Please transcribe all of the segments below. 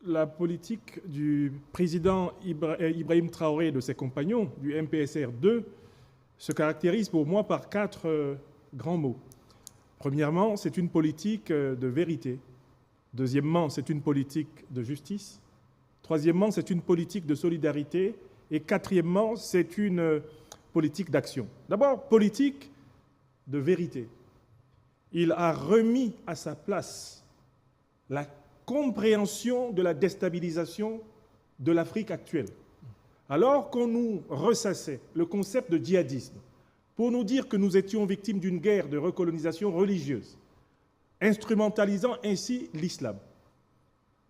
la politique du président Ibrahim Traoré et de ses compagnons du MPSR2 se caractérise pour moi par 4 grands mots. Premièrement, c'est une politique de vérité. Deuxièmement, c'est une politique de justice. Troisièmement, c'est une politique de solidarité. Et quatrièmement, c'est une politique d'action. D'abord, politique de vérité. Il a remis à sa place la compréhension de la déstabilisation de l'Afrique actuelle. Alors qu'on nous ressassait le concept de djihadisme pour nous dire que nous étions victimes d'une guerre de recolonisation religieuse, instrumentalisant ainsi l'islam,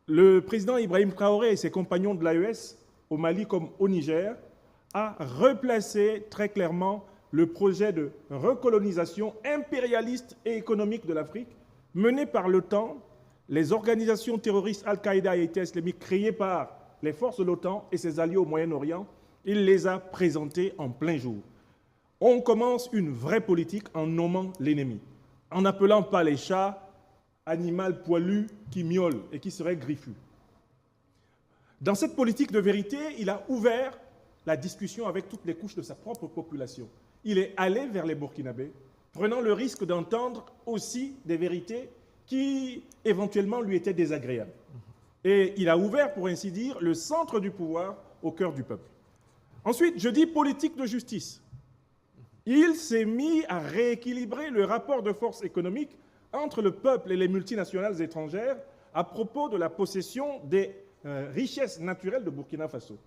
le président Ibrahim Traoré et ses compagnons de l'AES, au Mali comme au Niger, a replacé très clairement le projet de recolonisation impérialiste et économique de l'Afrique, mené par l'OTAN, les organisations terroristes Al-Qaïda et État islamique créées par les forces de l'OTAN et ses alliés au Moyen-Orient. Il les a présentées en plein jour. On commence une vraie politique en nommant l'ennemi, en n'appelant pas les chats animal poilu qui miaule et qui serait griffu. Dans cette politique de vérité, il a ouvert la discussion avec toutes les couches de sa propre population. Il est allé vers les Burkinabés, prenant le risque d'entendre aussi des vérités qui, éventuellement, lui étaient désagréables. Et il a ouvert, pour ainsi dire, le centre du pouvoir au cœur du peuple. Ensuite, je dis politique de justice. Il s'est mis à rééquilibrer le rapport de force économique entre le peuple et les multinationales étrangères à propos de la possession des richesses naturelles de Burkina Faso.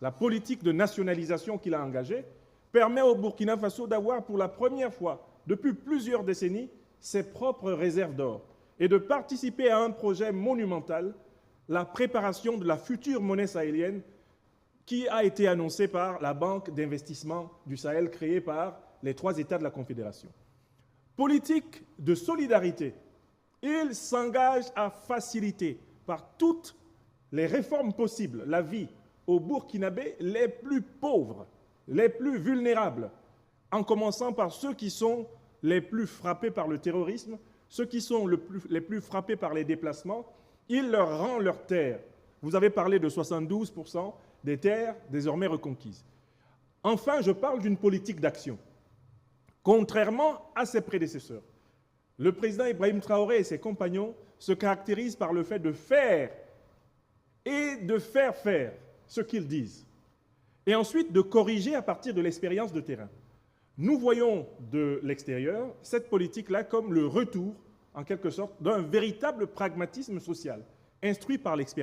La politique de nationalisation qu'il a engagée permet au Burkina Faso d'avoir pour la première fois depuis plusieurs décennies ses propres réserves d'or et de participer à un projet monumental, la préparation de la future monnaie sahélienne qui a été annoncée par la Banque d'investissement du Sahel créée par les 3 États de la Confédération. Politique de solidarité. Il s'engage à faciliter par toutes les réformes possibles la vie aux Burkinabés les plus pauvres, les plus vulnérables, en commençant par ceux qui sont les plus frappés par le terrorisme, ceux qui sont les plus frappés par les déplacements. Il leur rend leurs terres. Vous avez parlé de 72% des terres désormais reconquises. Enfin, je parle d'une politique d'action. Contrairement à ses prédécesseurs, le président Ibrahim Traoré et ses compagnons se caractérisent par le fait de faire et de faire faire ce qu'ils disent, et ensuite de corriger à partir de l'expérience de terrain. Nous voyons de l'extérieur cette politique-là comme le retour, en quelque sorte, d'un véritable pragmatisme social, instruit par l'expérience.